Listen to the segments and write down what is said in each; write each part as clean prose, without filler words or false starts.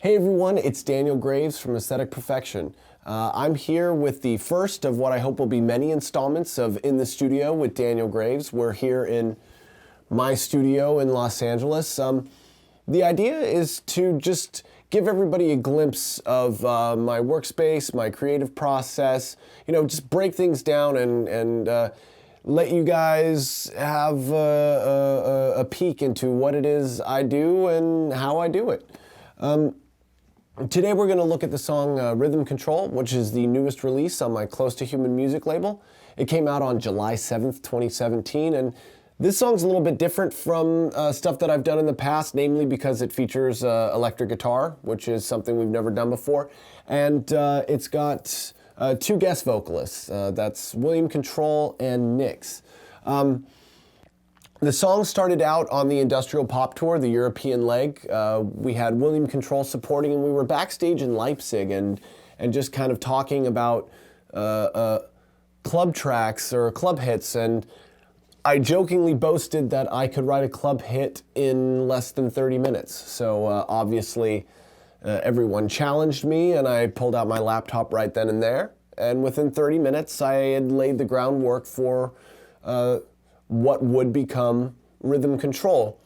Hey everyone, it's Daniel Graves from Aesthetic Perfection. I'm here with the first of what I hope will be many installments of In the Studio with Daniel Graves. We're here in my studio in Los Angeles. The idea is to just give everybody a glimpse of my workspace, my creative process, just break things down and let you guys have a peek into what it is I do and how I do it. Today we're going to look at the song Rhythm Control, which is the newest release on my Close to Human music label. It came out on July 7th, 2017, and this song's a little bit different from stuff that I've done in the past, namely because it features electric guitar, which is something we've never done before, and it's got two guest vocalists. That's William Control and Nix. The song started out on the Industrial Pop Tour, the European leg. We had William Control supporting, and we were backstage in Leipzig and just kind of talking about club tracks or club hits. And I jokingly boasted that I could write a club hit in less than 30 minutes. So obviously everyone challenged me, and I pulled out my laptop right then and there. And within 30 minutes, I had laid the groundwork for what would become Rhythm Control.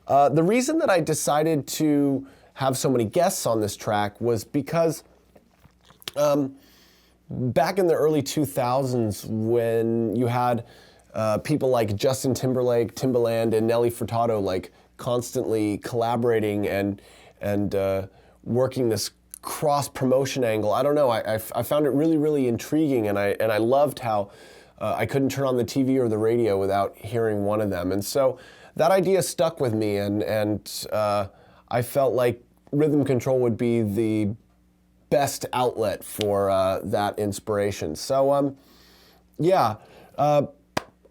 The reason that I decided to have so many guests on this track was because back in the early 2000s, when you had people like Justin Timberlake, Timbaland, and Nelly Furtado like constantly collaborating and working this cross-promotion angle, I don't know, I found it really, really intriguing, and I loved how I couldn't turn on the TV or the radio without hearing one of them. And so that idea stuck with me, and I felt like Rhythm Control would be the best outlet for that inspiration. So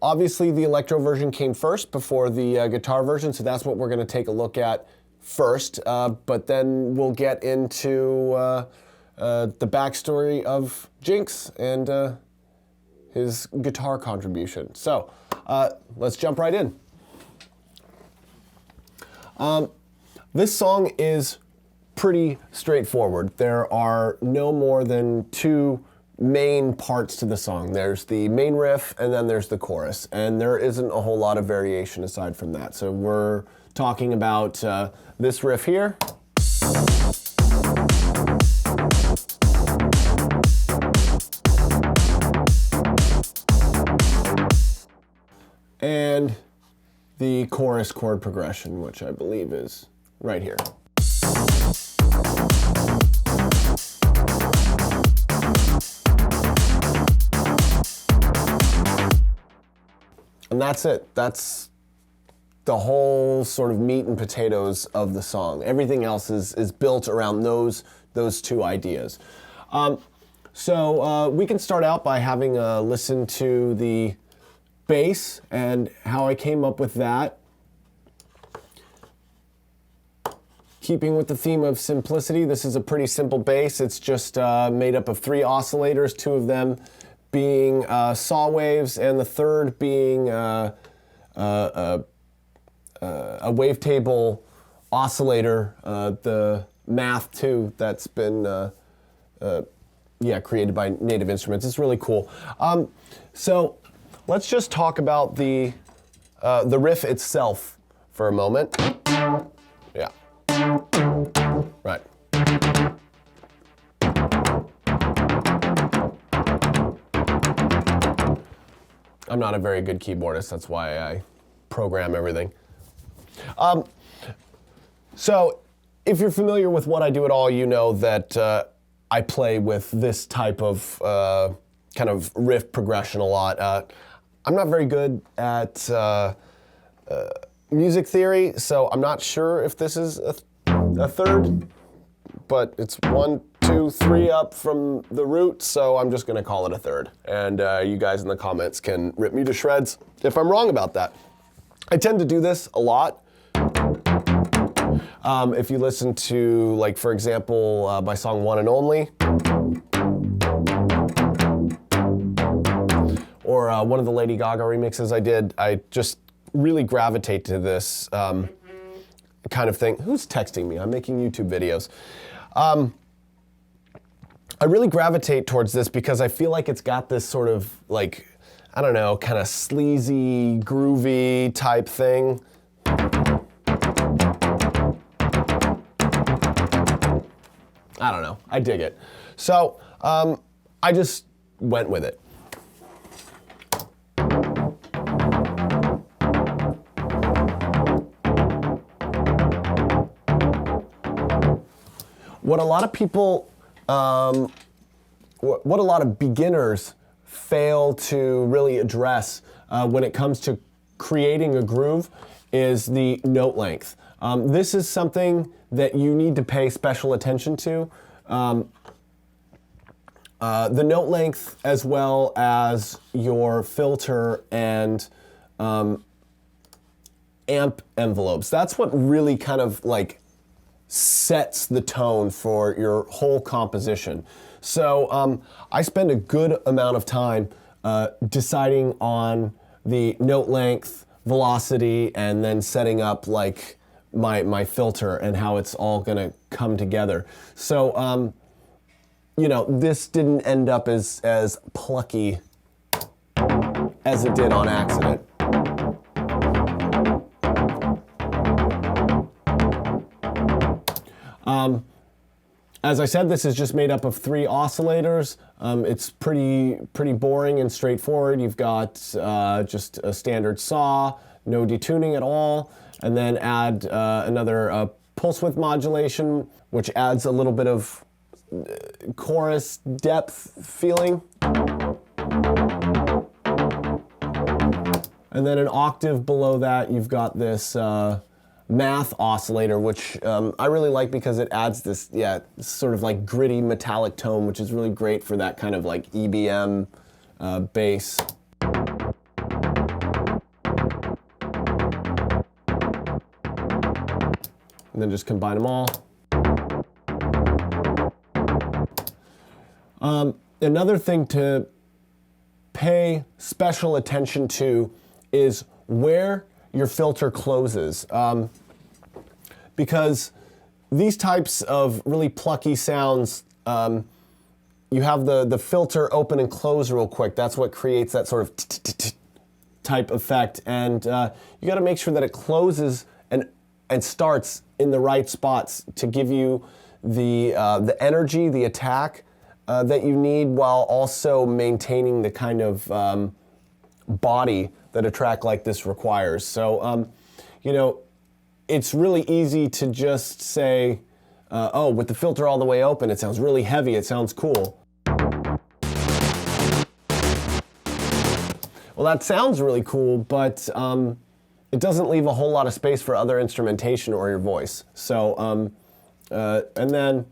obviously the electro version came first before the guitar version, so that's what we're going to take a look at first. But then we'll get into the backstory of Jinx and his guitar contribution. So let's jump right in. This song is pretty straightforward. There are no more than two main parts to the song. There's the main riff and then there's the chorus, and there isn't a whole lot of variation aside from that. So we're talking about this riff here. And the chorus chord progression, which I believe is right here. And that's it. That's the whole sort of meat and potatoes of the song. Everything else is built around those two ideas. So we can start out by having a listen to the bass and how I came up with that. Keeping with the theme of simplicity, this is a pretty simple bass. It's just made up of 3 oscillators, 2 of them being saw waves, and the third being a wavetable oscillator, the Math 2 that's been created by Native Instruments. It's really cool. So let's just talk about the riff itself for a moment. Yeah. Right. I'm not a very good keyboardist, that's why I program everything. So if you're familiar with what I do at all, you know that I play with this type of kind of riff progression a lot. I'm not very good at music theory, so I'm not sure if this is a third, but it's 1, 2, 3 up from the root, so I'm just going to call it a third. And you guys in the comments can rip me to shreds if I'm wrong about that. I tend to do this a lot. If you listen to, like, for example, my song One and Only, or one of the Lady Gaga remixes I did, I just really gravitate to this kind of thing. Who's texting me? I'm making YouTube videos. I really gravitate towards this because I feel like it's got this sort of like, I don't know, kind of sleazy, groovy type thing. I don't know, I dig it. So I just went with it. What a lot of people, what a lot of beginners fail to really address when it comes to creating a groove is the note length. This is something that you need to pay special attention to. The note length as well as your filter and amp envelopes. That's what really kind of like sets the tone for your whole composition. So I spend a good amount of time deciding on the note length, velocity, and then setting up like my filter and how it's all gonna come together. So you know, this didn't end up as plucky as it did on accident. As I said, this is just made up of 3 oscillators. It's pretty boring and straightforward. You've got just a standard saw, no detuning at all, and then add another pulse width modulation, which adds a little bit of chorus depth feeling. And then an octave below that, you've got this math oscillator, which I really like because it adds this, sort of like gritty metallic tone, which is really great for that kind of like EBM bass. And then just combine them all. Another thing to pay special attention to is where your filter closes. Because these types of really plucky sounds, you have the filter open and close real quick. That's what creates that sort of type effect. And you gotta make sure that it closes and starts in the right spots to give you the energy, the attack that you need, while also maintaining the kind of body that a track like this requires. So, you know, it's really easy to just say, oh, with the filter all the way open, it sounds really heavy, it sounds cool. Well, that sounds really cool, but it doesn't leave a whole lot of space for other instrumentation or your voice. So, and then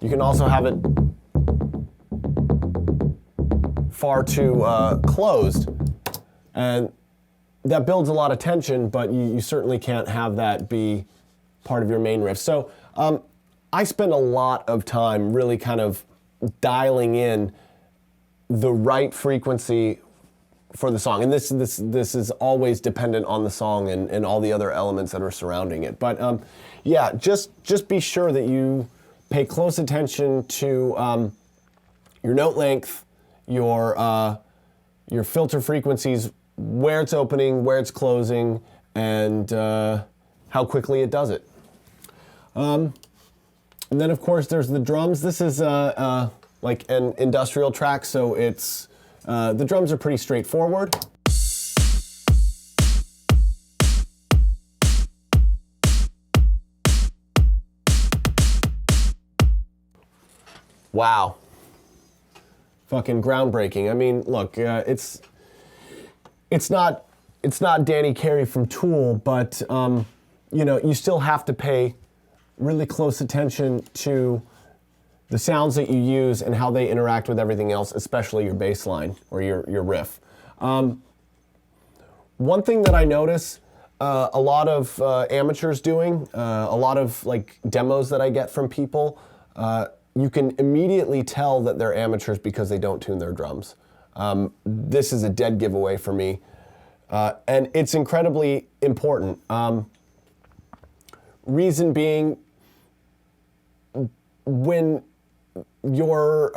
you can also have it far too closed, and that builds a lot of tension, but you certainly can't have that be part of your main riff. So I spend a lot of time really kind of dialing in the right frequency for the song. And this is always dependent on the song and all the other elements that are surrounding it. But yeah, just be sure that you pay close attention to your note length, your filter frequencies, where it's opening, where it's closing, and how quickly it does it. And then of course there's the drums. This is like an industrial track, so it's the drums are pretty straightforward. Wow. Fucking groundbreaking. I mean, look, it's not Danny Carey from Tool, but you know, you still have to pay really close attention to the sounds that you use and how they interact with everything else, especially your bass line or your riff. One thing that I notice a lot of amateurs doing, a lot of like demos that I get from people, you can immediately tell that they're amateurs because they don't tune their drums. This is a dead giveaway for me. And it's incredibly important. Reason being, when your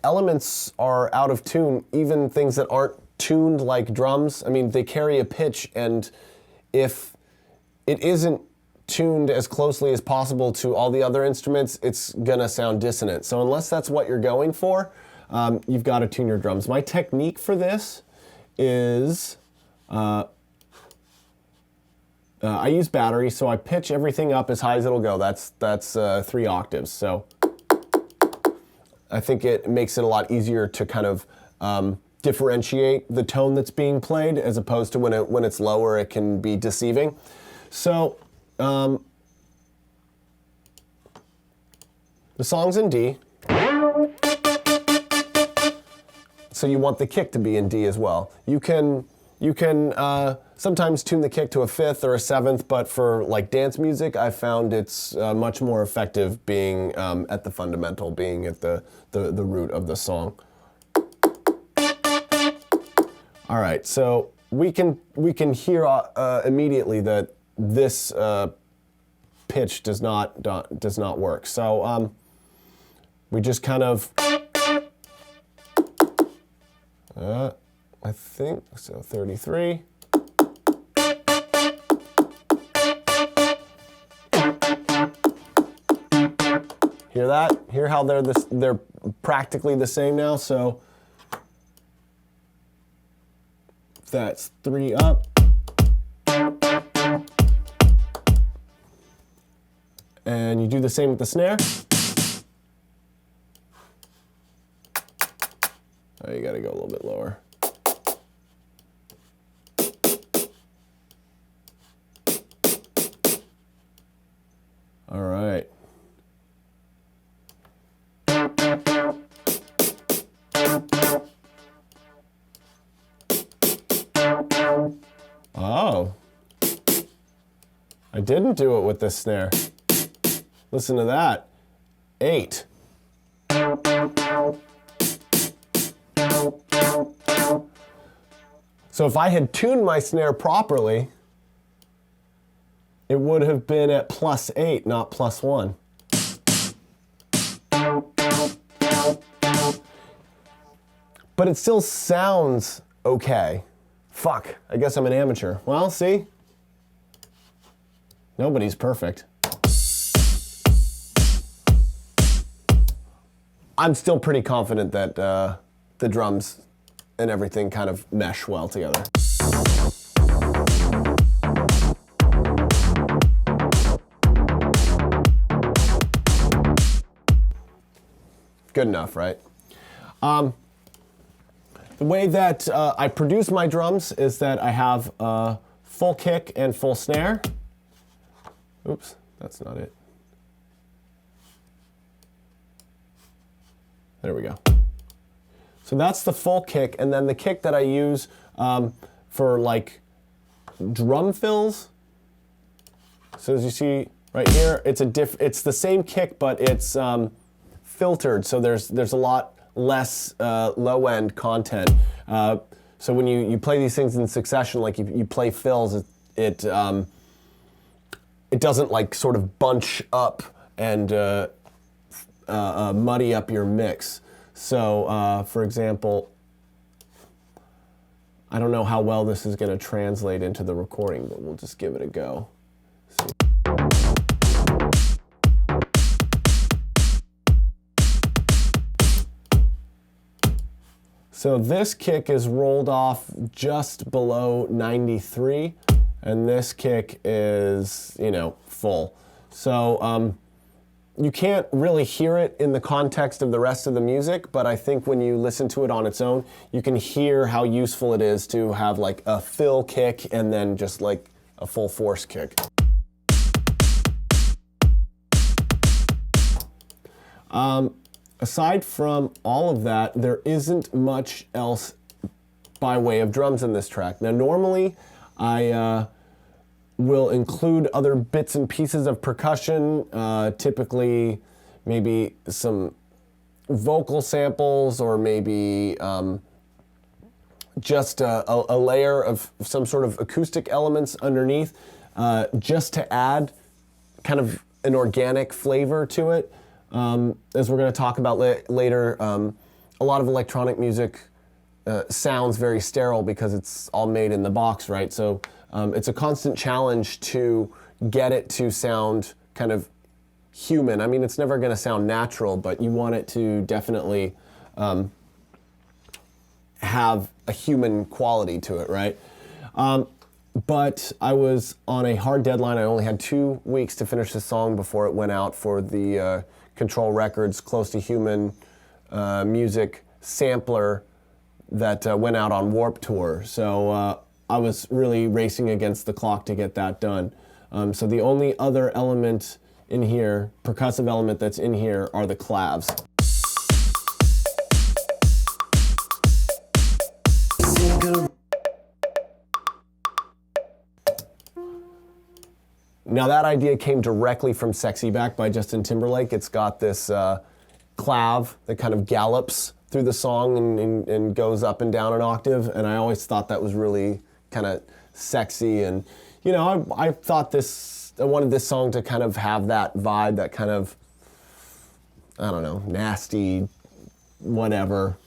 elements are out of tune, even things that aren't tuned like drums, I mean, they carry a pitch, and if it isn't tuned as closely as possible to all the other instruments, it's gonna sound dissonant. So unless that's what you're going for, you've got to tune your drums. My technique for this is I use battery, so I pitch everything up as high as it'll go. That's 3 octaves. So I think it makes it a lot easier to kind of differentiate the tone that's being played, as opposed to when it's lower, it can be deceiving. So the song's in D. So you want the kick to be in D as well. You can sometimes tune the kick to a 5th or a 7th, but for like dance music, I found it's much more effective being at the fundamental, being at the root of the song. All right, so we can hear immediately that this pitch does not work. So we just kind of. I think so. 33. Hear that? Hear how they're practically the same now. So that's 3 up. And you do the same with the snare. Oh, you gotta go a little bit lower. All right. Oh. I didn't do it with this snare. Listen to that. 8. So if I had tuned my snare properly, it would have been at +8, not +1. But it still sounds okay. Fuck, I guess I'm an amateur. Well, see? Nobody's perfect. I'm still pretty confident that the drums and everything kind of mesh well together. Good enough, right? The way that I produce my drums is that I have a full kick and full snare. Oops, that's not it. There we go. So that's the full kick, and then the kick that I use for like drum fills. So as you see right here, it's the same kick, but it's filtered, so there's a lot less low end content. So when you play these things in succession, like you play fills, it doesn't like sort of bunch up and muddy up your mix. So, for example, I don't know how well this is going to translate into the recording, but we'll just give it a go. So this kick is rolled off just below 93, and this kick is, full. So, you can't really hear it in the context of the rest of the music, but I think when you listen to it on its own, you can hear how useful it is to have like a fill kick and then just like a full force kick. Aside from all of that, there isn't much else by way of drums in this track. Now normally I will include other bits and pieces of percussion, typically maybe some vocal samples or maybe just a layer of some sort of acoustic elements underneath, just to add kind of an organic flavor to it. As we're going to talk about later, a lot of electronic music sounds very sterile because it's all made in the box, right? So it's a constant challenge to get it to sound kind of human. I mean, it's never going to sound natural, but you want it to definitely have a human quality to it, right? But I was on a hard deadline. I only had 2 weeks to finish the song before it went out for the Control Records Close to Human music sampler that went out on Warped Tour. So I was really racing against the clock to get that done. So the only other element in here, percussive element that's in here, are the clavs. Now that idea came directly from Sexy Back by Justin Timberlake. It's got this clav that kind of gallops through the song and goes up and down an octave, and I always thought that was really kind of sexy. And you know, I thought I wanted this song to kind of have that vibe, that kind of, I don't know, nasty, whatever.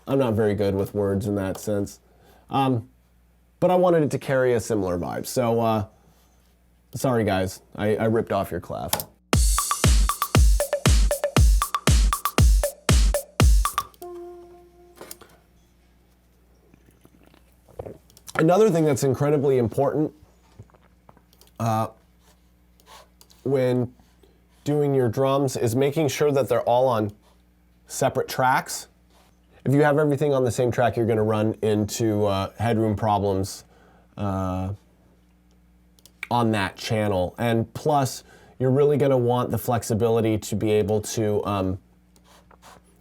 I'm not very good with words in that sense. But I wanted it to carry a similar vibe. So, sorry guys, I ripped off your clav. Another thing that's incredibly important when doing your drums is making sure that they're all on separate tracks. If you have everything on the same track, you're going to run into headroom problems on that channel. And plus, you're really going to want the flexibility to be able to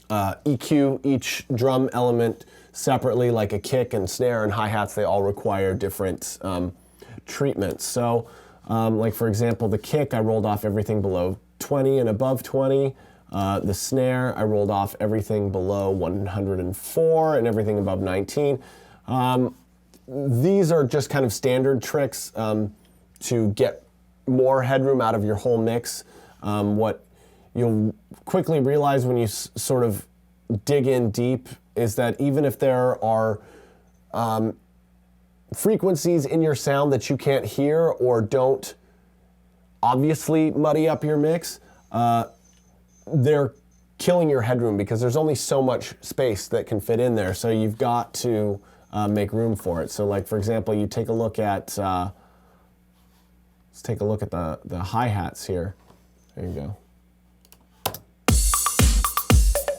EQ each drum element separately, like a kick and snare and hi-hats. They all require different treatments. So, like for example, the kick, I rolled off everything below 20 and above 20. The snare, I rolled off everything below 104 and everything above 19. These are just kind of standard tricks to get more headroom out of your whole mix. What you'll quickly realize when you sort of dig in deep is that even if there are frequencies in your sound that you can't hear or don't obviously muddy up your mix, they're killing your headroom because there's only so much space that can fit in there. So you've got to make room for it. So like, for example, you take a look at, let's take a look at the hi-hats here. There you go.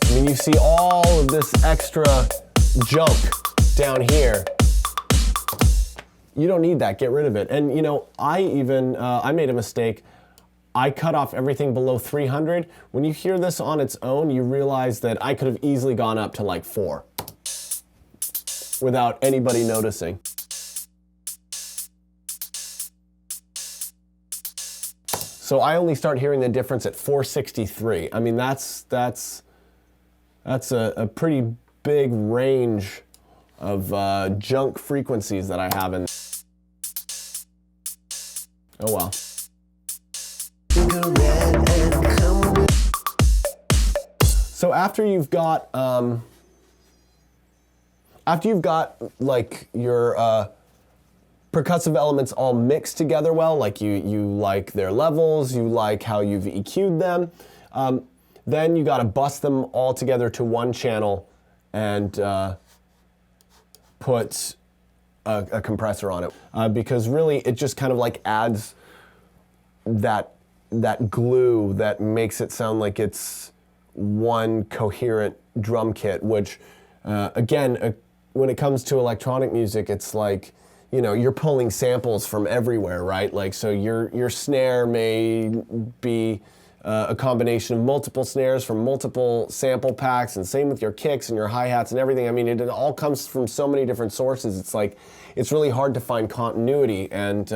I mean, you see all of this extra junk down here. You don't need that, get rid of it. And you know, I made a mistake. I cut off everything below 300. When you hear this on its own, you realize that I could have easily gone up to like 4 without anybody noticing. So I only start hearing the difference at 463. I mean, that's a pretty big range of junk frequencies that I have in. Oh well. So after you've got like your percussive elements all mixed together well, like you like their levels, you like how you've EQ'd them, then you got to bust them all together to one channel and put a compressor on it, because really it just kind of like adds that glue that makes it sound like it's one coherent drum kit, which again, when it comes to electronic music, it's like, you know, you're pulling samples from everywhere, right? Like, so your snare may be a combination of multiple snares from multiple sample packs, and same with your kicks and your hi-hats and everything. I mean, it all comes from so many different sources. It's like, it's really hard to find continuity, and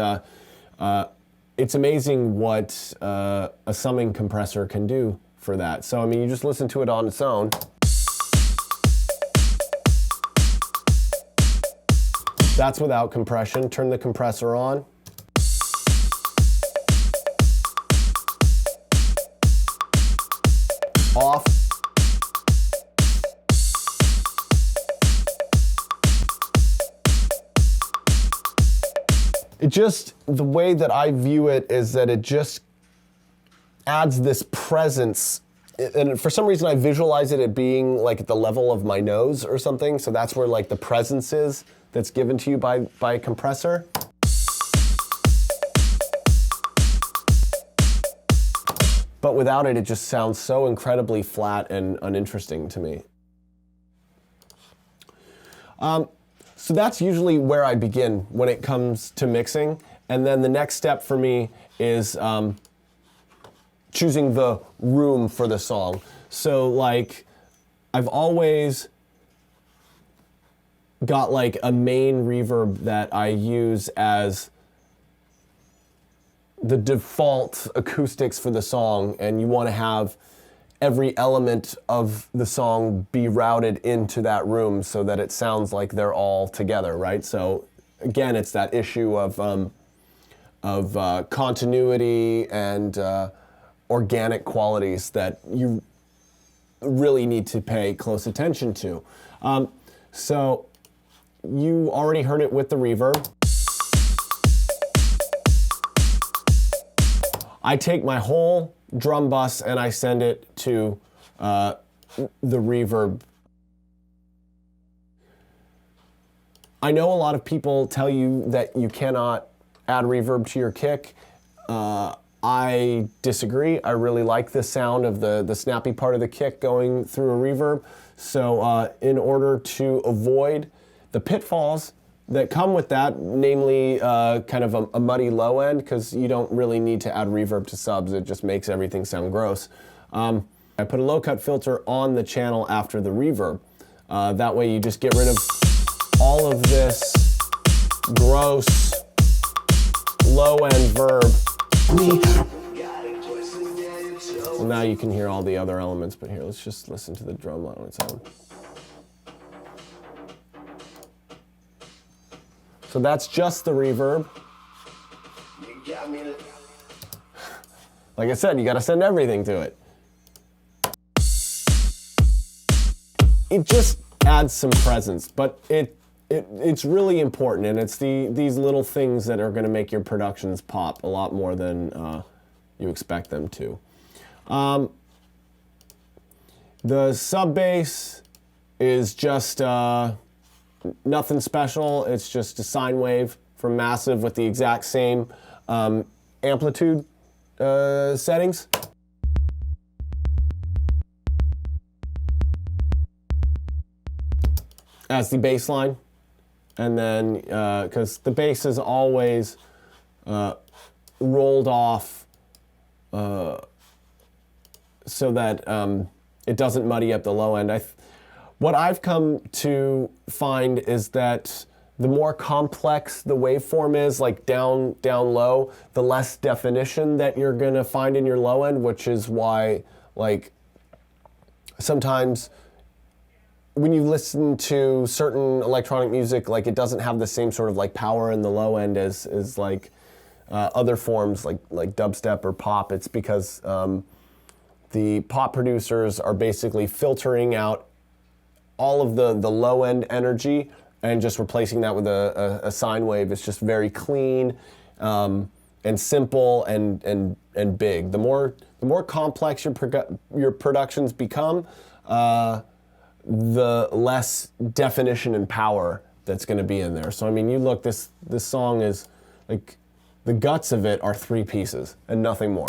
it's amazing what a summing compressor can do for that. So, I mean, you just listen to it on its own. That's without compression. Turn the compressor on. off. It just, the way that I view it is that it just adds this presence, and for some reason I visualize it at being like at the level of my nose or something, so that's where like the presence is that's given to you by a compressor. But without it, it just sounds so incredibly flat and uninteresting to me. So that's usually where I begin when it comes to mixing. And then the next step for me is choosing the room for the song. So like, I've always got like a main reverb that I use as the default acoustics for the song, and you want to have every element of the song be routed into that room so that it sounds like they're all together, right? So again, it's that issue of continuity and organic qualities that you really need to pay close attention to. So you already heard it with the reverb. I take my whole drum bus and I send it to the reverb. I know a lot of people tell you that you cannot add reverb to your kick. I disagree. I really like the sound of the snappy part of the kick going through a reverb. So in order to avoid the pitfalls that come with that, namely kind of a muddy low end, because you don't really need to add reverb to subs, it just makes everything sound gross. I put a low cut filter on the channel after the reverb. That way you just get rid of all of this gross low end verb. So now you can hear all the other elements, but here, let's just listen to the drum line on its own. So that's just the reverb. Like I said, you gotta send everything to it. It just adds some presence, but it's really important, and it's these little things that are gonna make your productions pop a lot more than you expect them to. The sub bass is just nothing special. It's just a sine wave from Massive with the exact same amplitude settings. As the bass line. And then, because the bass is always rolled off so that it doesn't muddy up the low end. What I've come to find is that the more complex the waveform is, like down low, the less definition that you're gonna find in your low end, which is why, like, sometimes when you listen to certain electronic music, like, it doesn't have the same sort of like power in the low end as like other forms like dubstep or pop. It's because the pop producers are basically filtering out all of the low end energy and just replacing that with a sine wave. It's just very clean and simple and big. The more complex your productions become, the less definition and power that's going to be in there. So I mean, you look, this song is like, the guts of it are 3 pieces and nothing more.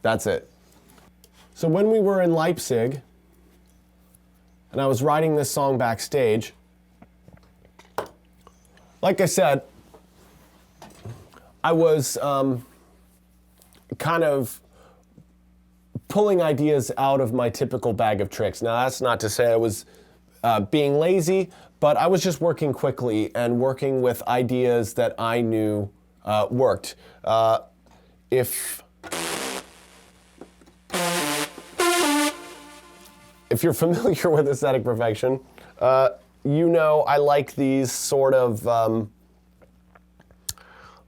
That's it. So when we were in Leipzig, and I was writing this song backstage, like I said, I was kind of pulling ideas out of my typical bag of tricks. Now, that's not to say I was being lazy, but I was just working quickly and working with ideas that I knew worked. If you're familiar with aesthetic perfection, you know I like these sort of,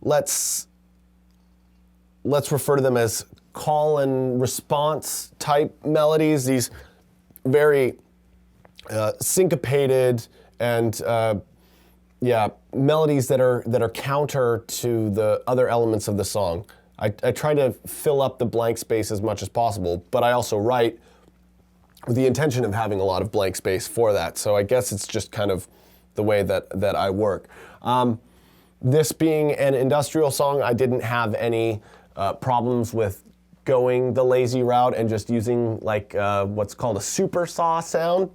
let's refer to them as call and response type melodies, these very syncopated and melodies that are counter to the other elements of the song. I try to fill up the blank space as much as possible, but I also write with the intention of having a lot of blank space for that. So I guess it's just kind of the way that I work. This being an industrial song, I didn't have any problems with going the lazy route and just using like what's called a super saw sound.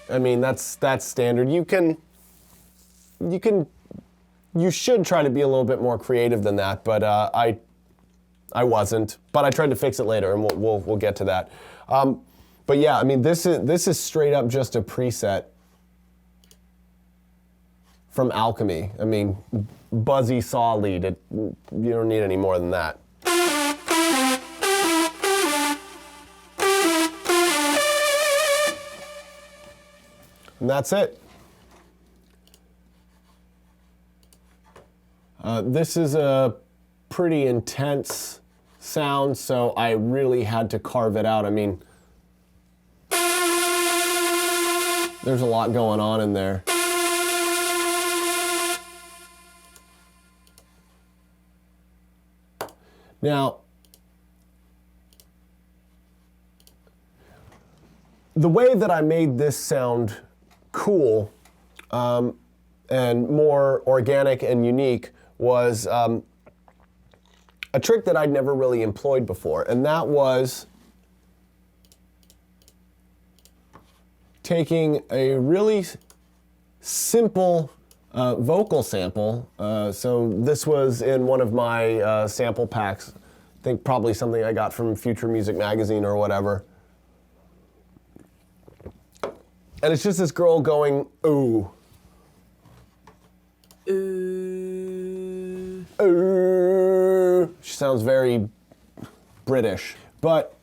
I mean, that's standard. You should try to be a little bit more creative than that, but I wasn't. But I tried to fix it later, and we'll get to that. But yeah, I mean, this is straight up just a preset from Alchemy. I mean, buzzy saw lead. You don't need any more than that. And that's it. This is a pretty intense sound, so I really had to carve it out. I mean, there's a lot going on in there. Now, the way that I made this sound cool and more organic and unique was a trick that I'd never really employed before, and that was taking a really simple vocal sample. So this was in one of my sample packs. I think probably something I got from Future Music Magazine or whatever. And it's just this girl going, ooh. Ooh. Ooh. She sounds very British. But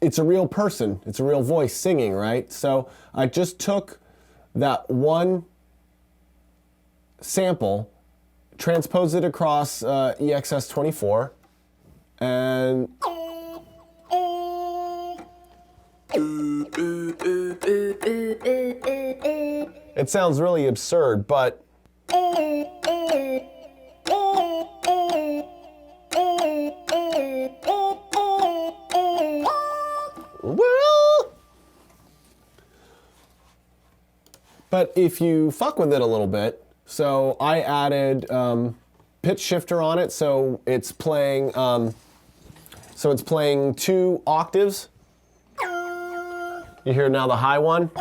it's a real person. It's a real voice singing, right? So I just took that one sample, transposed it across EXS24, and it sounds really absurd, but if you fuck with it a little bit, so I added pitch shifter on it, so it's playing 2 octaves. You hear now the high one.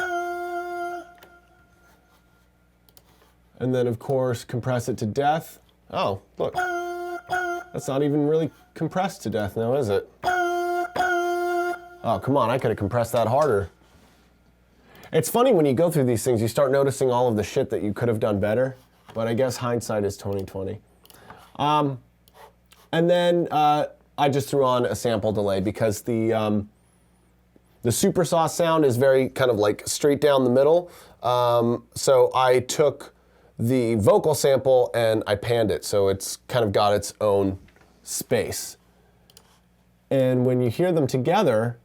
And then, of course, compress it to death. Oh, look. That's not even really compressed to death now, is it? Oh, come on, I could have compressed that harder. It's funny when you go through these things, you start noticing all of the shit that you could have done better, but I guess hindsight is 20/20. And then I just threw on a sample delay because the super saw sound is very kind of like straight down the middle. So I took the vocal sample and I panned it, so it's kind of got its own space. And when you hear them together,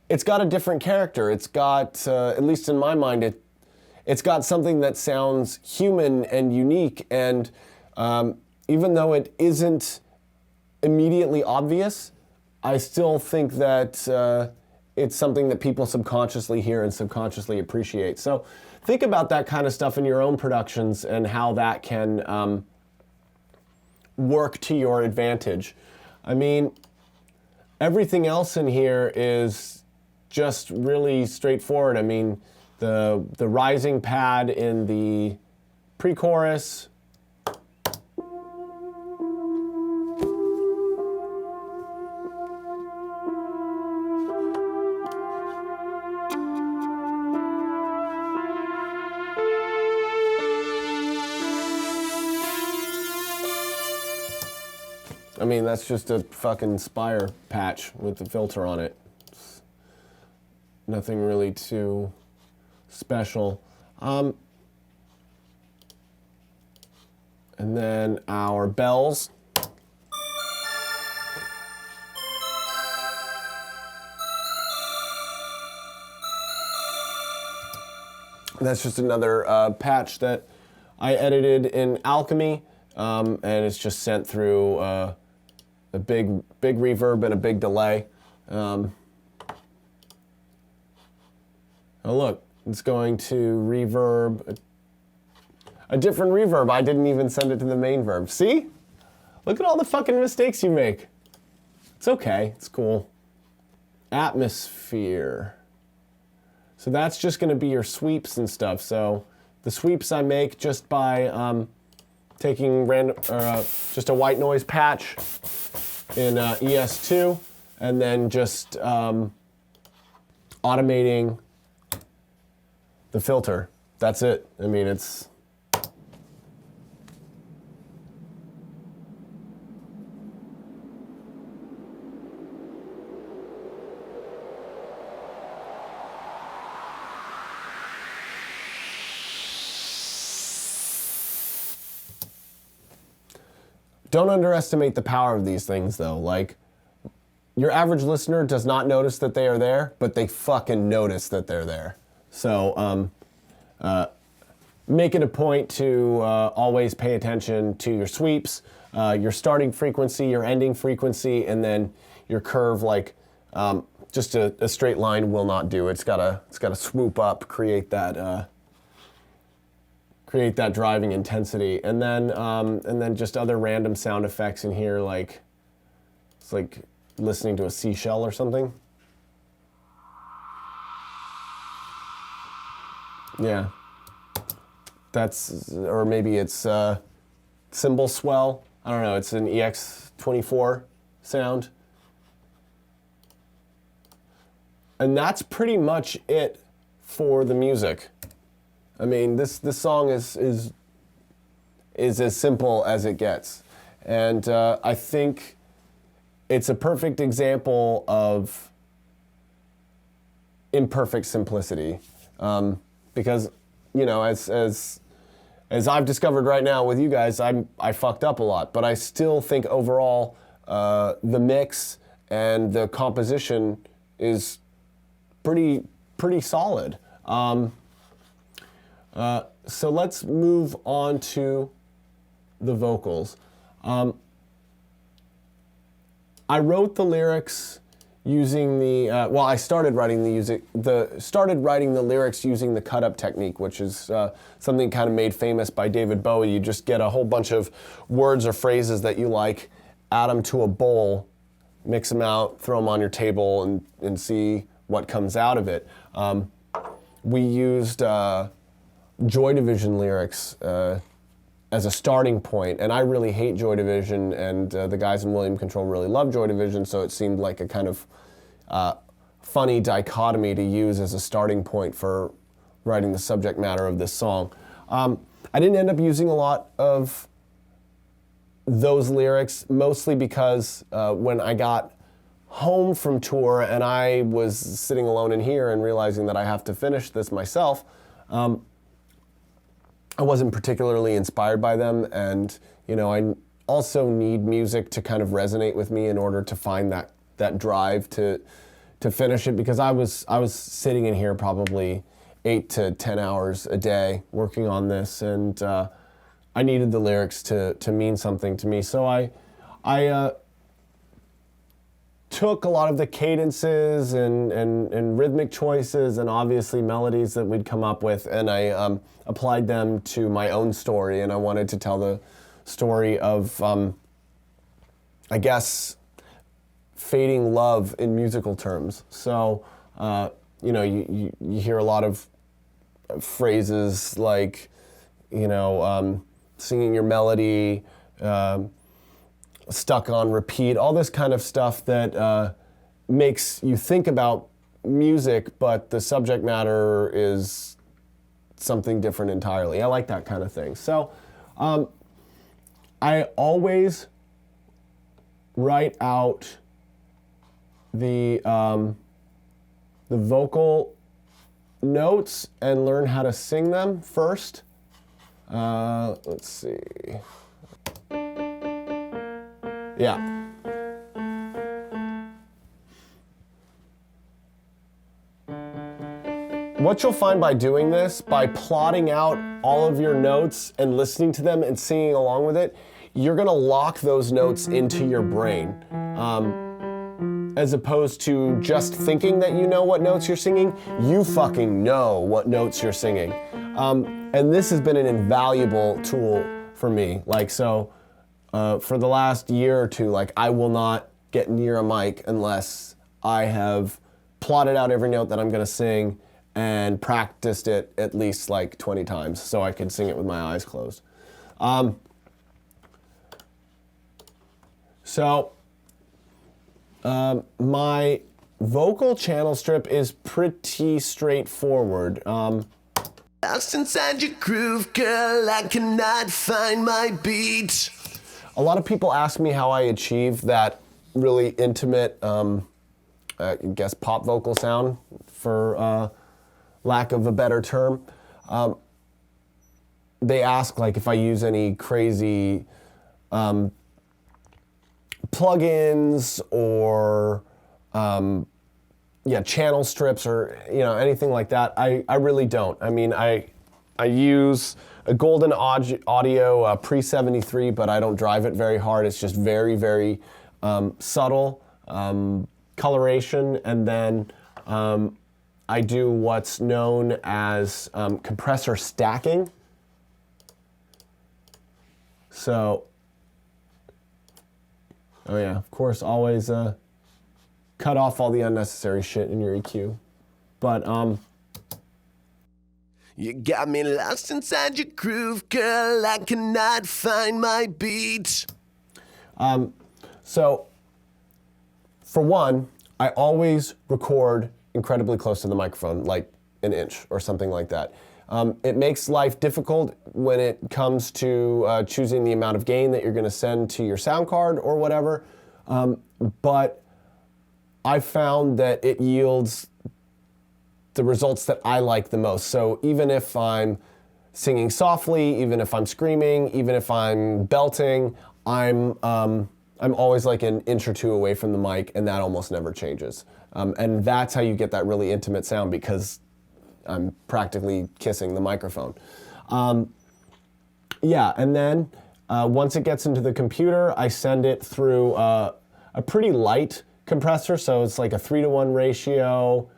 it's got a different character. It's got, at least in my mind, it's got something that sounds human and unique, and even though it isn't immediately obvious, I still think that it's something that people subconsciously hear and subconsciously appreciate. So think about that kind of stuff in your own productions and how that can work to your advantage. I mean, everything else in here is just really straightforward. I mean, the rising pad in the pre-chorus, I mean, that's just a fucking Spire patch with the filter on it. It's nothing really too special. And then our bells. That's just another patch that I edited in Alchemy, and it's just sent through a big reverb and a big delay. Oh look, it's going to reverb a different reverb. I didn't even send it to the main verb. See? Look at all the fucking mistakes you make. It's okay, it's cool. Atmosphere. So that's just going to be your sweeps and stuff. So the sweeps I make just by taking just a white noise patch in ES2 and then just automating the filter. That's it. I mean, it's... Don't underestimate the power of these things, though. Like, your average listener does not notice that they are there, but they fucking notice that they're there. So, make it a point to always pay attention to your sweeps, your starting frequency, your ending frequency, and then your curve. Like, just a straight line will not do. It's gotta swoop up, create that driving intensity, and then just other random sound effects in here, like it's like listening to a seashell or something. Yeah, or maybe it's cymbal swell. I don't know. It's an EX24 sound, and that's pretty much it for the music. I mean, this song is as simple as it gets, and I think it's a perfect example of imperfect simplicity, because as I've discovered right now with you guys, I fucked up a lot, but I still think overall the mix and the composition is pretty solid. So let's move on to the vocals. I wrote the lyrics using I started writing the lyrics using the cut-up technique, which is something kind of made famous by David Bowie. You just get a whole bunch of words or phrases that you like, add them to a bowl, mix them out, throw them on your table, and see what comes out of it. We used Joy Division lyrics as a starting point, and I really hate Joy Division, and the guys in William Control really love Joy Division, so it seemed like a kind of funny dichotomy to use as a starting point for writing the subject matter of this song. I didn't end up using a lot of those lyrics, mostly because when I got home from tour and I was sitting alone in here and realizing that I have to finish this myself, I wasn't particularly inspired by them, and I also need music to kind of resonate with me in order to find that drive to finish it, because I was sitting in here probably 8 to 10 hours a day working on this, and I needed the lyrics to mean something to me. So I took a lot of the cadences and rhythmic choices and obviously melodies that we'd come up with, and I applied them to my own story, and I wanted to tell the story of, I guess, fading love in musical terms. So, you hear a lot of phrases like, singing your melody, stuck on repeat, all this kind of stuff that makes you think about music, but the subject matter is something different entirely. I like that kind of thing. So I always write out the vocal notes and learn how to sing them first. Let's see. Yeah. What you'll find by doing this, by plotting out all of your notes and listening to them and singing along with it, you're gonna lock those notes into your brain. As opposed to just thinking that you know what notes you're singing, you fucking know what notes you're singing. And this has been an invaluable tool for me. Like, so for the last year or two, like, I will not get near a mic unless I have plotted out every note that I'm gonna sing and practiced it at least like 20 times so I could sing it with my eyes closed. My vocal channel strip is pretty straightforward. Lost inside your groove, girl, I cannot find my beat. A lot of people ask me how I achieve that really intimate, I guess, pop vocal sound, for lack of a better term. They ask, like, if I use any crazy plugins or channel strips or anything like that. I really don't. I mean, I use a Golden Audio pre-73, but I don't drive it very hard. It's just very, very subtle coloration, and then I do what's known as compressor stacking. So, oh yeah, of course, always cut off all the unnecessary shit in your EQ. But, you got me lost inside your groove, girl, I cannot find my beat. So, for one, I always record incredibly close to the microphone, like an inch or something like that. It makes life difficult when it comes to choosing the amount of gain that you're going to send to your sound card or whatever, but I found that it yields the results that I like the most. So even if I'm singing softly, even if I'm screaming, even if I'm belting, I'm always like an inch or two away from the mic, and that almost never changes. And that's how you get that really intimate sound, because I'm practically kissing the microphone. And then once it gets into the computer, I send it through a pretty light compressor, so it's like a 3-to-1 ratio,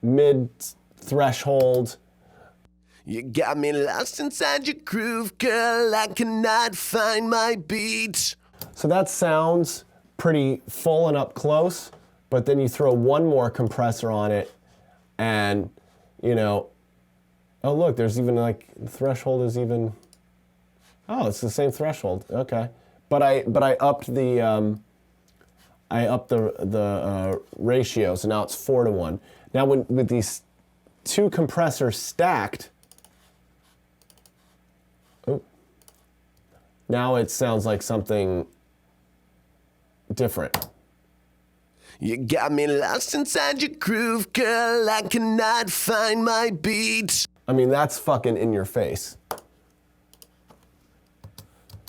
mid-threshold. You got me lost inside your groove, girl, I cannot find my beat. So that sounds pretty full and up close, but then you throw one more compressor on it, and oh look, there's even like, the threshold is even, oh, it's the same threshold, okay. But I upped the ratio, so now it's 4-to-1. Now with these two compressors stacked, now it sounds like something different. You got me lost inside your groove, girl, I cannot find my beat. I mean, that's fucking in your face.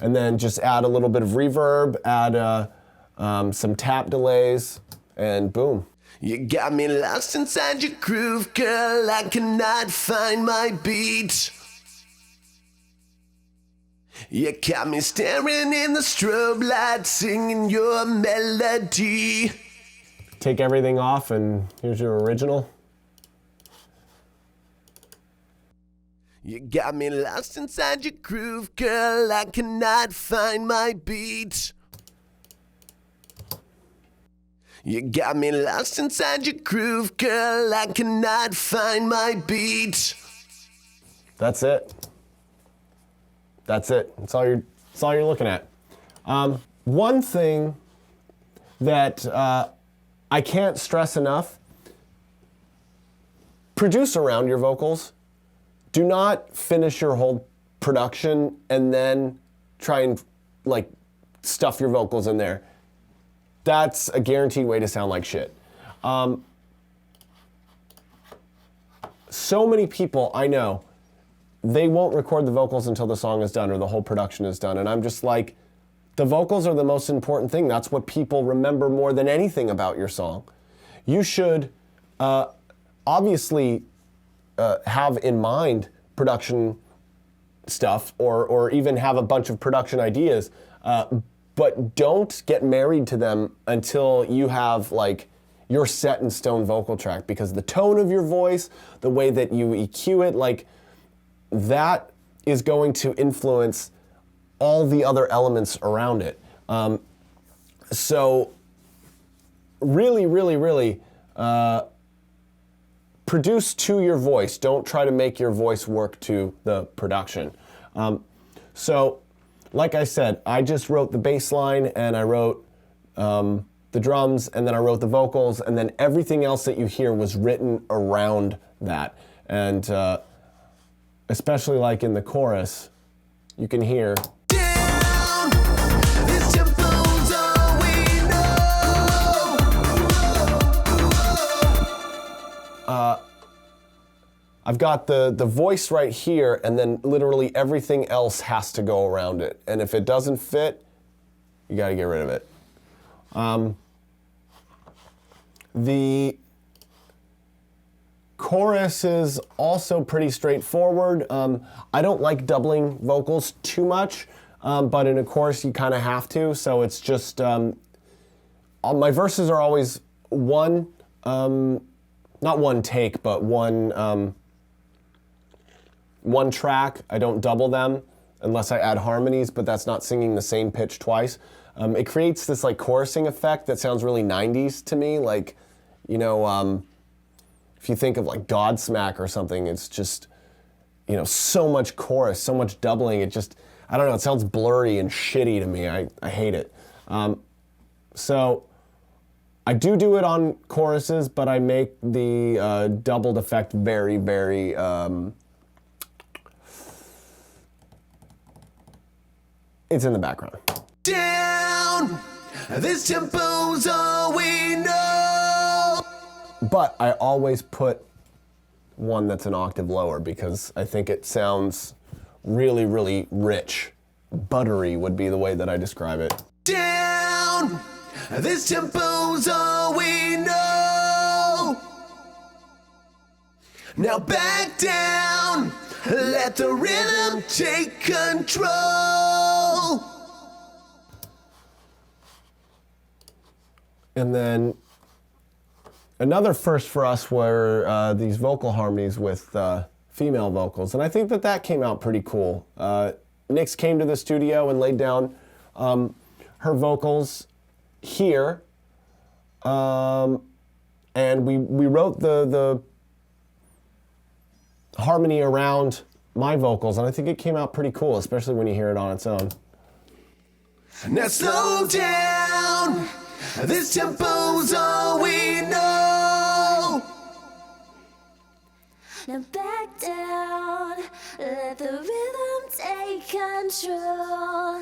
And then just add a little bit of reverb, add some tap delays, and boom. You got me lost inside your groove, girl, I cannot find my beat. You got me staring in the strobe light, singing your melody. Take everything off, and here's your original. You got me lost inside your groove, girl, I cannot find my beat. You got me lost inside your groove, girl, I cannot find my beat. That's it. That's it. That's all you're looking at. One thing that I can't stress enough: produce around your vocals. Do not finish your whole production and then try and like stuff your vocals in there. that's a guaranteed way to sound like shit. So many people I know, they won't record the vocals until the song is done or the whole production is done. And I'm just like, the vocals are the most important thing. That's what people remember more than anything about your song. You should obviously have in mind production stuff or even have a bunch of production ideas, but don't get married to them until you have like your set in stone vocal track, because the tone of your voice, the way that you EQ it, like that is going to influence all the other elements around it. So really, produce to your voice. Don't try to make your voice work to the production. So, like I said, I just wrote the bass line and I wrote the drums and then I wrote the vocals, and then everything else that you hear was written around that. And especially like in the chorus, you can hear. I've got the voice right here, and then literally everything else has to go around it. And if it doesn't fit, you gotta get rid of it. The chorus is also pretty straightforward. I don't like doubling vocals too much, but in a chorus you kind of have to. So it's just, my verses are always one, not one take, but one track. I don't double them unless I add harmonies, but that's not singing the same pitch twice. It creates this like chorusing effect that sounds really 90s to me. Like, you know, if you think of like Godsmack or something, it's just, you know, so much chorus, so much doubling. It just, I don't know, it sounds blurry and shitty to me. I hate it. So I do it on choruses, but I make the doubled effect very, it's in the background. Down, this tempo's all we know. But I always put one that's an octave lower because I think it sounds really rich. Buttery would be the way that I describe it. Down, this tempo's all we know. Now back down, let the rhythm take control. And then another first for us were these vocal harmonies with female vocals. And I think that came out pretty cool. Nix came to the studio and laid down her vocals here. And we wrote the harmony around my vocals, and I think it came out pretty cool, especially when you hear it on its own. Now slow down, this tempo's all we know. Now back down, let the rhythm take control.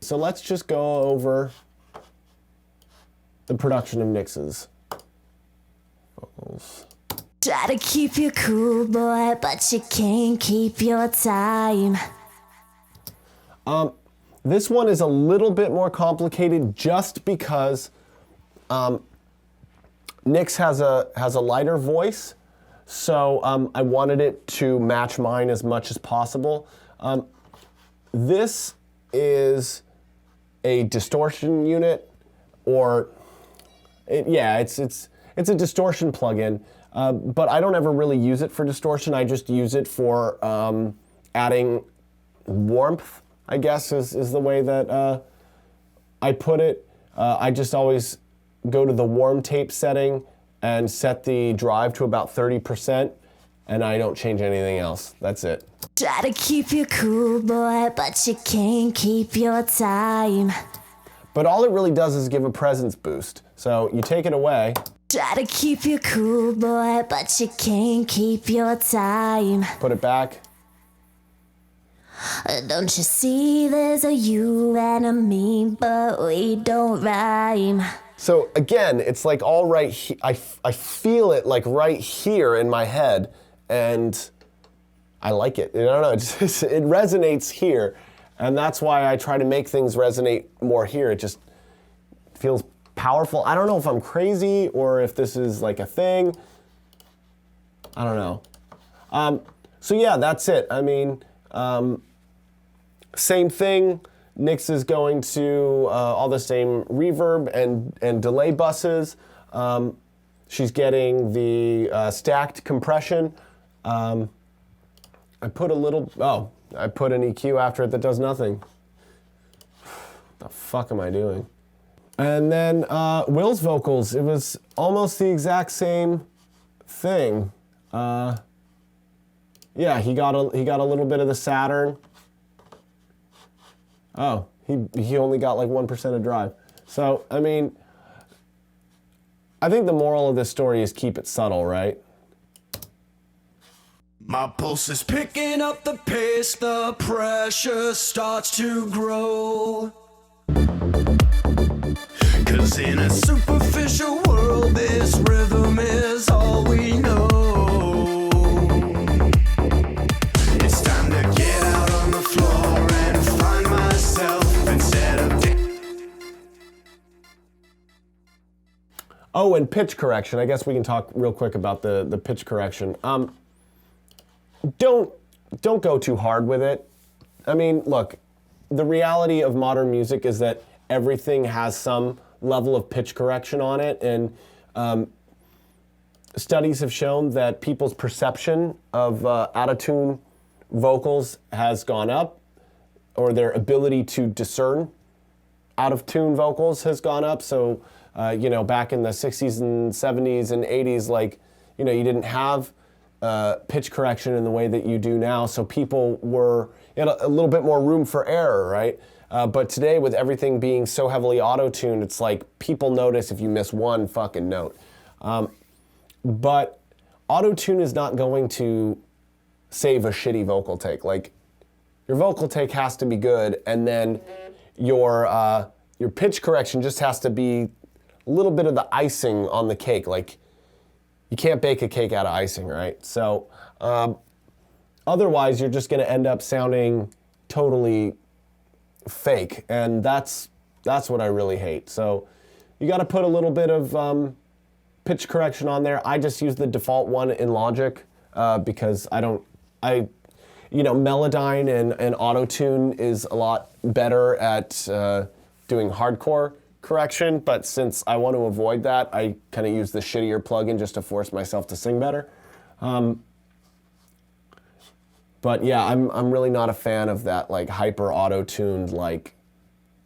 So let's just go over the production of Nix's vocals. Try to keep you cool, boy, but you can't keep your time. This one is a little bit more complicated just because Nix has a lighter voice, so I wanted it to match mine as much as possible. This is a distortion unit, or it's a distortion plugin. But I don't ever really use it for distortion. I just use it for adding warmth, I guess is the way that I put it. I just always go to the warm tape setting and set the drive to about 30%, and I don't change anything else. That's it. Try to keep you cool, boy, but you can't keep your time. But all it really does is give a presence boost. So you take it away. Try to keep you cool, boy, but you can't keep your time. Put it back. Don't you see there's a you and a me, but we don't rhyme. So again, it's like all right, I feel it like right here in my head, and I like it. I don't know, it resonates here, and that's why I try to make things resonate more here. It just feels powerful. I don't know if I'm crazy or if this is like a thing. I don't know. So yeah, that's it. I mean, same thing. Nix is going to all the same reverb and delay buses. She's getting the stacked compression. I put an EQ after it that does nothing. What the fuck am I doing? And then Will's vocals, it was almost the exact same thing. Yeah, he got a little bit of the Saturn. Oh, he only got like 1% of drive. So, I mean, I think the moral of this story is keep it subtle, right? My pulse is picking up the pace, the pressure starts to grow. 'Cause in a superficial world, this rhythm is all we know. It's time to get out on the floor and find myself instead of... Oh, and pitch correction. I guess we can talk real quick about the pitch correction. Don't go too hard with it. I mean, look, the reality of modern music is that everything has some level of pitch correction on it, and studies have shown that people's perception of out-of-tune vocals has gone up, or their ability to discern out-of-tune vocals has gone up. So, back in the 60s and 70s and 80s, you didn't have pitch correction in the way that you do now, so people were in a little bit more room for error, right? But today, with everything being so heavily auto-tuned, it's like people notice if you miss one fucking note. But auto-tune is not going to save a shitty vocal take. Like, your vocal take has to be good, and then your pitch correction just has to be a little bit of the icing on the cake. Like, you can't bake a cake out of icing, right? So otherwise, you're just going to end up sounding totally fake, and that's what I really hate. So you got to put a little bit of pitch correction on there. I just use the default one in Logic because Melodyne and Auto-Tune is a lot better at doing hardcore correction, but since I want to avoid that, I kind of use the shittier plugin just to force myself to sing better. But yeah, I'm really not a fan of that like hyper auto-tuned like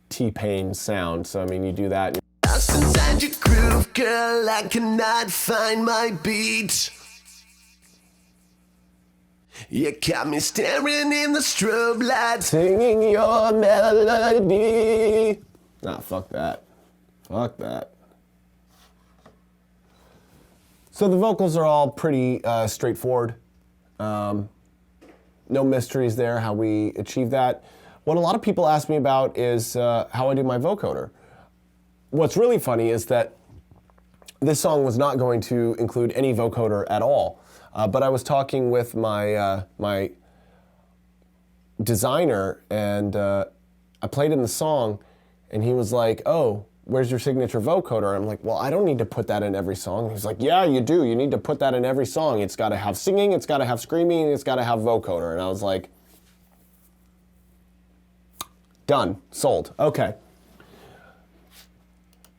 T-Pain sound. So I mean, you do that. Lost inside your groove, girl, I cannot find my beat. You got me staring in the strobe light, singing your melody. Nah, fuck that. Fuck that. So the vocals are all pretty straightforward. No mysteries there, how we achieve that. What a lot of people ask me about is how I do my vocoder. What's really funny is that this song was not going to include any vocoder at all. But I was talking with my my designer, and I played in the song, and he was like, "Oh, where's your signature vocoder?" I'm like, "Well, I don't need to put that in every song." He's like, "Yeah, you do. You need to put that in every song. It's got to have singing, it's got to have screaming, and it's got to have vocoder." And I was like, done, sold. Okay.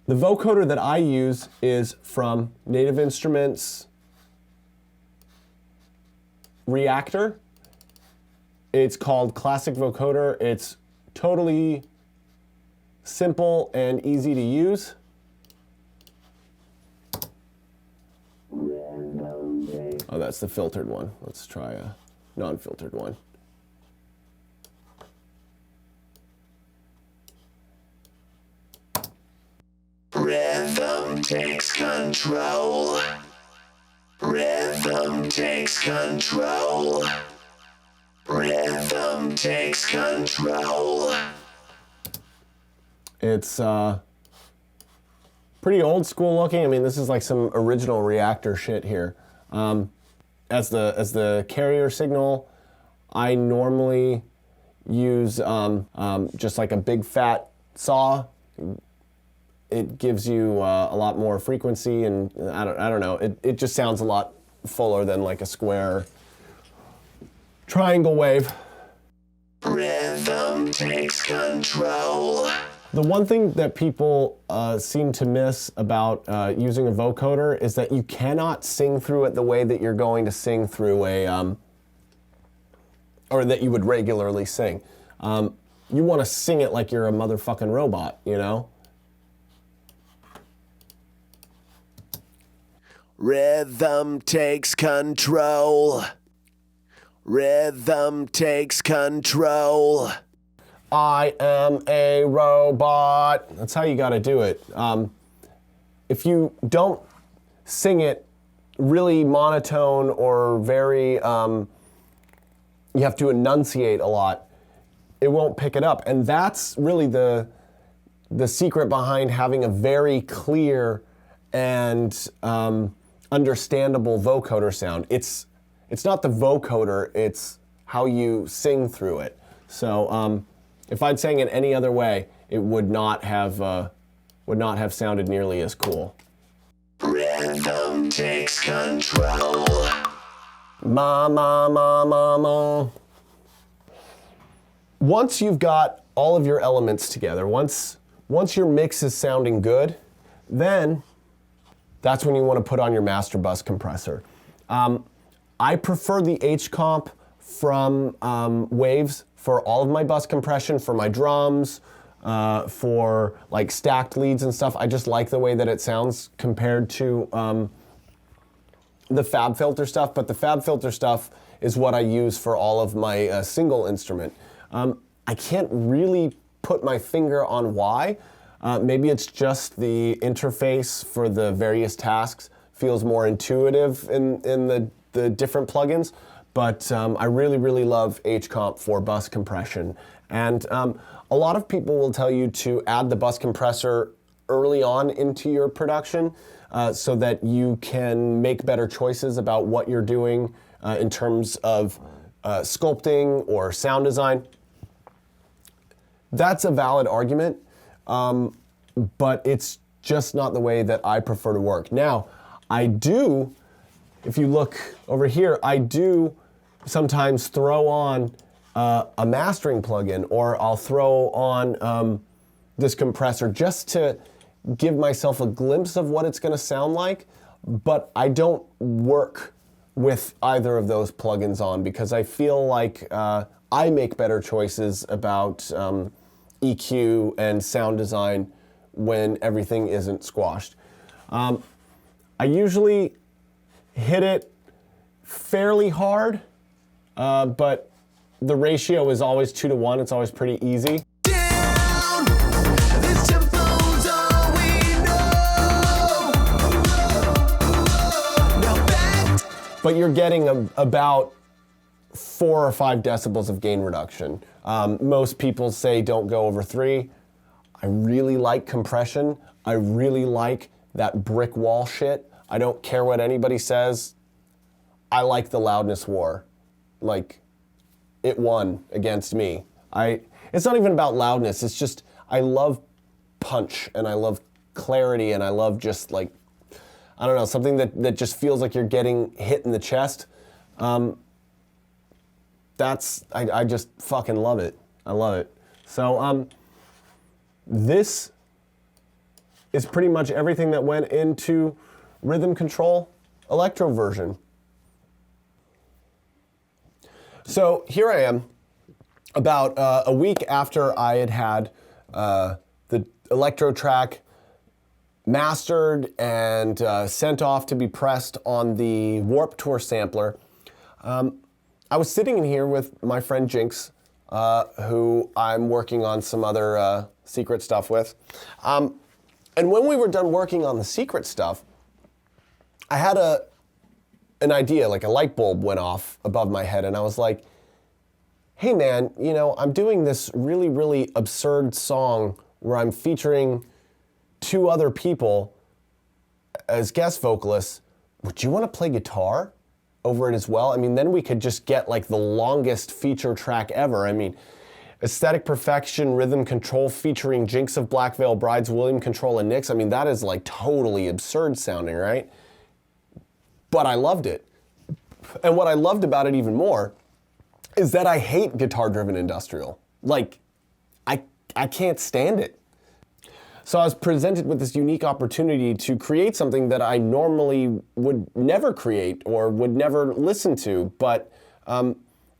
The vocoder that I use is from Native Instruments Reactor. It's called Classic Vocoder. It's totally simple and easy to use. Oh, that's the filtered one. Let's try a non-filtered one. Rhythm takes control. Rhythm takes control. Rhythm takes control. It's pretty old school looking. I mean, this is like some original Reactor shit here. As the carrier signal, I normally use just like a big fat saw. It gives you a lot more frequency, and I don't know. It just sounds a lot fuller than like a square triangle wave. Rhythm takes control. The one thing that people seem to miss about using a vocoder is that you cannot sing through it the way that you're going to sing through a, or that you would regularly sing. You want to sing it like you're a motherfucking robot, you know? Rhythm takes control. Rhythm takes control. I am a robot. That's how you got to do it. If you don't sing it really monotone or very, you have to enunciate a lot, it won't pick it up. And that's really the secret behind having a very clear and understandable vocoder sound. It's not the vocoder, it's how you sing through it. So if I'd sang it any other way, it would not have sounded nearly as cool. Rhythm takes control. Ma, ma, ma, ma, ma. Once you've got all of your elements together, once your mix is sounding good, then that's when you want to put on your master bus compressor. I prefer the H-comp from Waves for all of my bus compression, for my drums, for like stacked leads and stuff. I just like the way that it sounds compared to the FabFilter stuff, but the FabFilter stuff is what I use for all of my single instrument. I can't really put my finger on why. Maybe it's just the interface for the various tasks feels more intuitive in the different plugins, but I really, really love H-comp for bus compression. And a lot of people will tell you to add the bus compressor early on into your production so that you can make better choices about what you're doing in terms of sculpting or sound design. That's a valid argument, but it's just not the way that I prefer to work. Now, I do, if you look over here, I do sometimes throw on a mastering plugin, or I'll throw on this compressor just to give myself a glimpse of what it's going to sound like, but I don't work with either of those plugins on because I feel like I make better choices about EQ and sound design when everything isn't squashed. I usually hit it fairly hard, but the ratio is always 2-to-1. It's always pretty easy. Down, this tempo's all we know. Now back. But you're getting about 4 or 5 decibels of gain reduction. Most people say don't go over 3. I really like compression. I really like that brick wall shit. I don't care what anybody says. I like the loudness war. Like, it won against me. It's not even about loudness. It's just, I love punch and I love clarity and I love just like, I don't know, something that just feels like you're getting hit in the chest. I just fucking love it. I love it. So this is pretty much everything that went into Rhythm Control Electro version. So here I am, about a week after I had the electro track mastered and sent off to be pressed on the Warped Tour sampler. I was sitting in here with my friend Jinx, who I'm working on some other secret stuff with. And when we were done working on the secret stuff, I had an idea, like a light bulb went off above my head, and I was like, hey man, you know, I'm doing this really, really absurd song where I'm featuring 2 other people as guest vocalists. Would you want to play guitar over it as well? I mean, then we could just get like the longest feature track ever. I mean, Aesthetic Perfection, Rhythm Control featuring Jinx of Black Veil Brides, William Control, and Nyx. I mean, that is like totally absurd sounding, right? But I loved it. And what I loved about it even more is that I hate guitar-driven industrial. Like, I can't stand it. So I was presented with this unique opportunity to create something that I normally would never create or would never listen to, but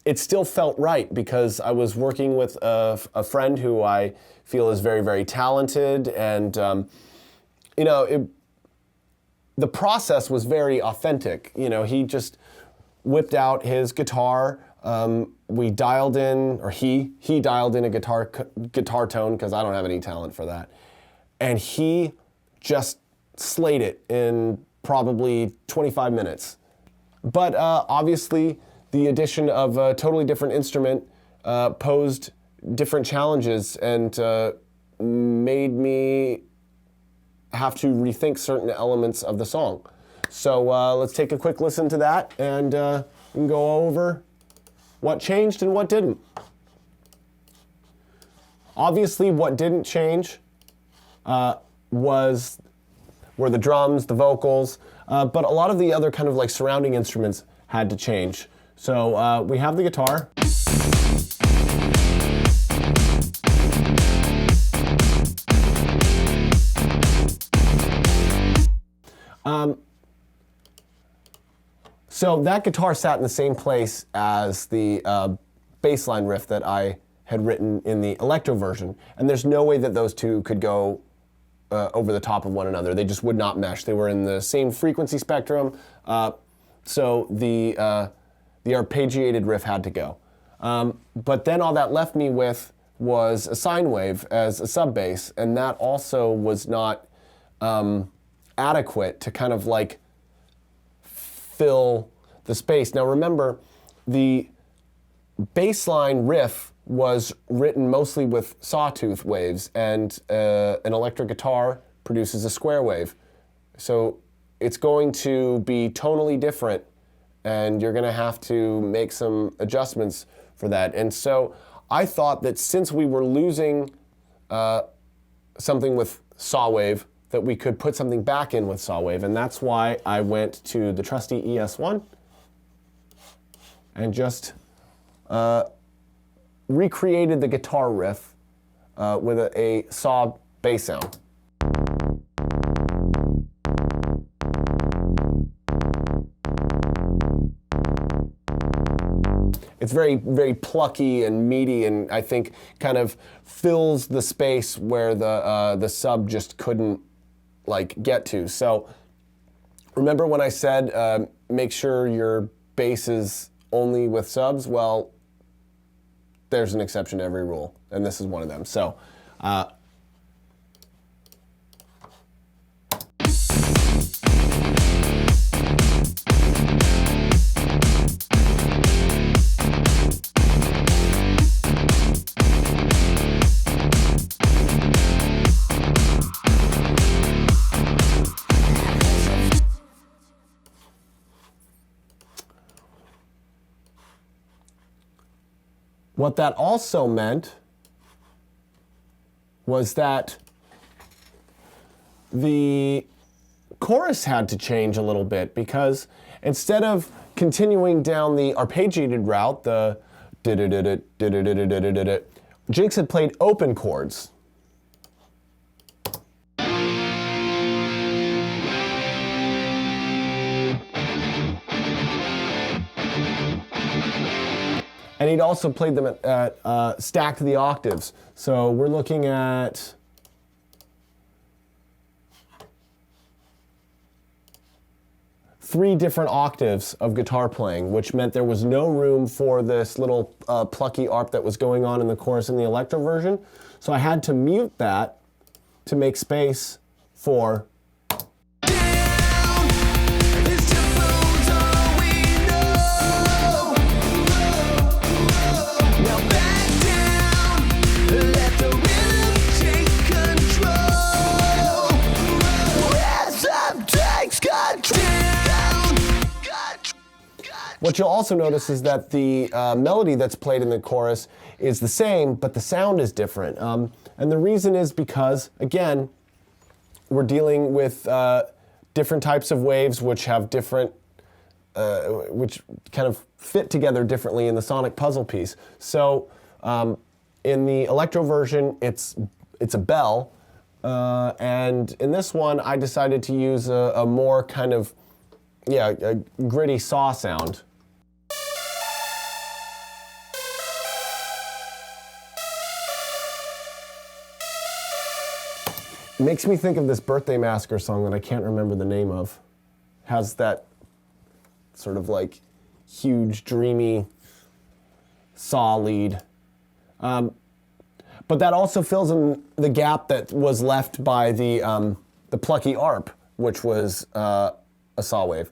it still felt right because I was working with a friend who I feel is very, very talented, and you know, the process was very authentic. You know, he just whipped out his guitar. We dialed in, or he dialed in a guitar tone because I don't have any talent for that. And he just slayed it in probably 25 minutes. But obviously, the addition of a totally different instrument posed different challenges and made me have to rethink certain elements of the song. So let's take a quick listen to that, and we can go over what changed and what didn't. Obviously, what didn't change were the drums, the vocals, but a lot of the other kind of like surrounding instruments had to change. So we have the guitar. So that guitar sat in the same place as the bass line riff that I had written in the electro version, and there's no way that those two could go over the top of one another. They just would not mesh. They were in the same frequency spectrum, so the arpeggiated riff had to go. But then all that left me with was a sine wave as a sub bass, and that also was not adequate to kind of like fill the space. Now remember, the bass line riff was written mostly with sawtooth waves, and an electric guitar produces a square wave. So it's going to be tonally different, and you're gonna have to make some adjustments for that. And so I thought that since we were losing something with saw wave, that we could put something back in with saw wave, and that's why I went to the trusty ES1 and just recreated the guitar riff with a saw bass sound. It's very, very plucky and meaty, and I think kind of fills the space where the sub just couldn't like get to. So remember when I said make sure your bass is only with subs? Well, there's an exception to every rule, and this is one of them. So what that also meant was that the chorus had to change a little bit, because instead of continuing down the arpeggiated route, the Jinx had played open chords. And he'd also played them at stacked the octaves. So we're looking at three different octaves of guitar playing, which meant there was no room for this little plucky arp that was going on in the chorus in the electro version. So I had to mute that to make space for now What you'll also notice is that the melody that's played in the chorus is the same, but the sound is different. And the reason is because, again, we're dealing with different types of waves which have different, which kind of fit together differently in the sonic puzzle piece. So in the electro version, it's a bell, and in this one, I decided to use a more kind of, a gritty saw sound. It makes me think of this Birthday Massacre song that I can't remember the name of. Has that sort of like huge, dreamy saw lead. But that also fills in the gap that was left by the plucky arp, which was a saw wave.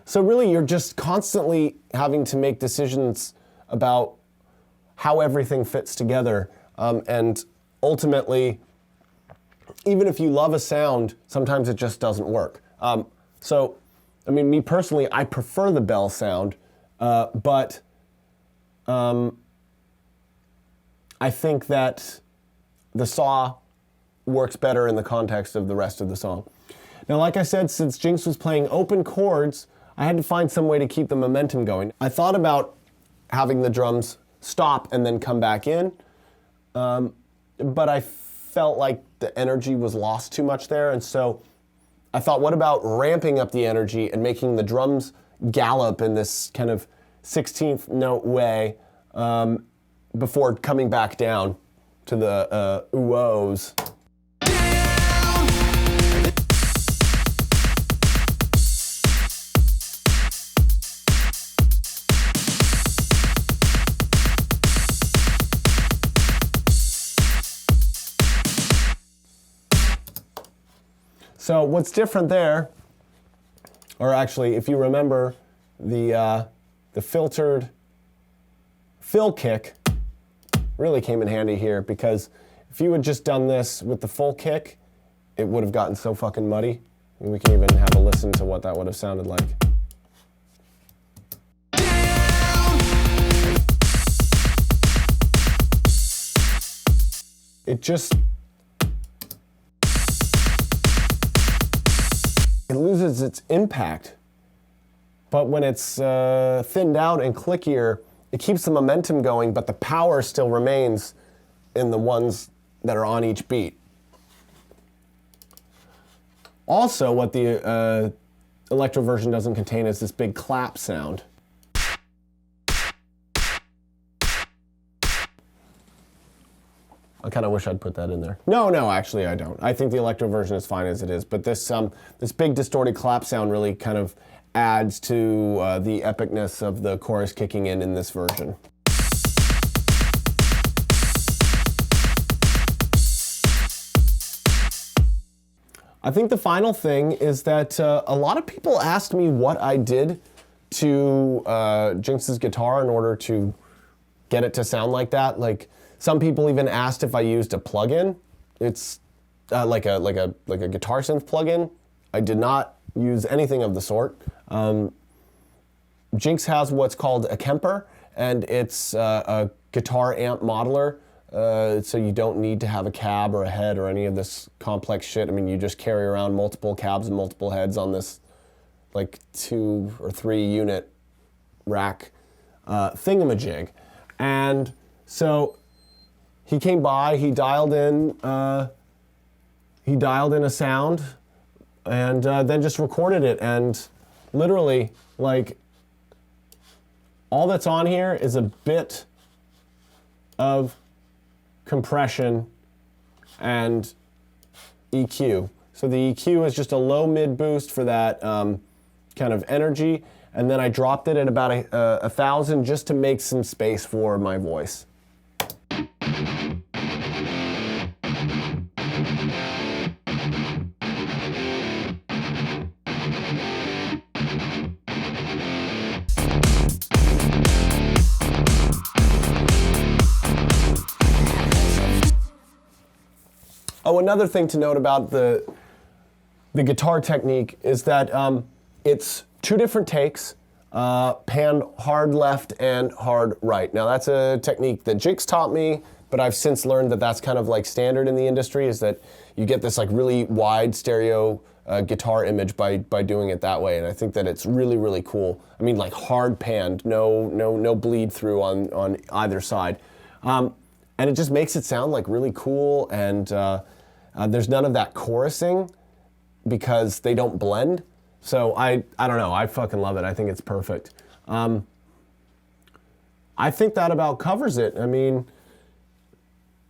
So really, you're just constantly having to make decisions about how everything fits together, and ultimately, even if you love a sound, sometimes it just doesn't work. So, I mean, me personally, I prefer the bell sound, but I think that the saw works better in the context of the rest of the song. Now, like I said, since Jinx was playing open chords, I had to find some way to keep the momentum going. I thought about having the drums stop and then come back in, but I felt like the energy was lost too much there, and so I thought, what about ramping up the energy and making the drums gallop in this kind of 16th note way before coming back down to the ooh-ohs. So what's different there, or actually, if you remember, the filtered fill kick really came in handy here, because if you had just done this with the full kick, it would have gotten so fucking muddy. And we can even have a listen to what that would have sounded like. It loses its impact, but when it's thinned out and clickier, it keeps the momentum going, but the power still remains in the ones that are on each beat. Also, what the electro version doesn't contain is this big clap sound. I kind of wish I'd put that in there. No, actually I don't. I think the electro version is fine as it is, but this big distorted clap sound really kind of adds to the epicness of the chorus kicking in this version. I think the final thing is that a lot of people asked me what I did to Jinx's guitar in order to get it to sound like that. Like, some people even asked if I used a plugin. It's like a guitar synth plugin. I did not use anything of the sort. Jinx has what's called a Kemper, and it's a guitar amp modeler. So you don't need to have a cab or a head or any of this complex shit. I mean, you just carry around multiple cabs and multiple heads on this like 2 or 3 unit rack thingamajig. And so he came by, he dialed in a sound, and then just recorded it. And literally, like, all that's on here is a bit of compression and EQ. So the EQ is just a low mid boost for that kind of energy, and then I dropped it at about 1,000 just to make some space for my voice. Oh, another thing to note about the guitar technique is that it's 2 different takes. pan hard left and hard right. Now that's a technique that Jake's taught me, but I've since learned that that's kind of like standard in the industry, is that you get this like really wide stereo guitar image by doing it that way, and I think that it's really, really cool. I mean, like hard panned, no bleed through on either side, and it just makes it sound like really cool. And there's none of that chorusing because they don't blend. So I don't know. I fucking love it. I think it's perfect. I think that about covers it. I mean,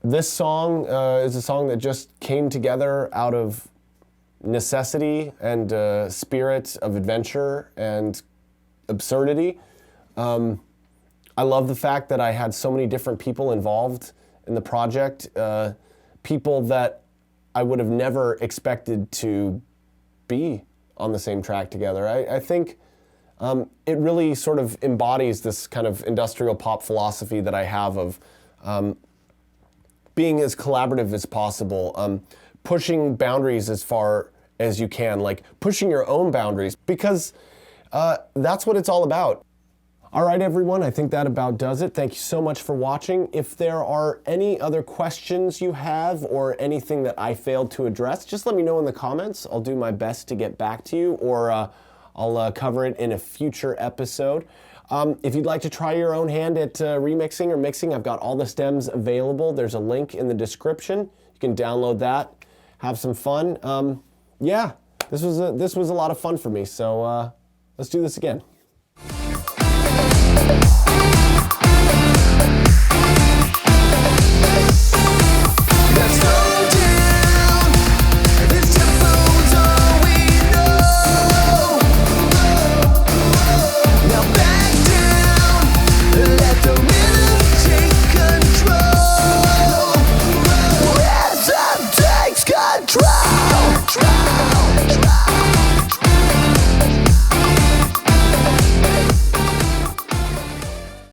this song is a song that just came together out of necessity and spirit of adventure and absurdity. I love the fact that I had so many different people involved in the project, people that I would have never expected to be on the same track together. I think it really sort of embodies this kind of industrial pop philosophy that I have of being as collaborative as possible, pushing boundaries as far as you can, like pushing your own boundaries, because that's what it's all about. All right, everyone, I think that about does it. Thank you so much for watching. If there are any other questions you have or anything that I failed to address, just let me know in the comments. I'll do my best to get back to you, or I'll cover it in a future episode. If you'd like to try your own hand at remixing or mixing, I've got all the stems available. There's a link in the description. You can download that, have some fun. Yeah, this was a lot of fun for me, so let's do this again.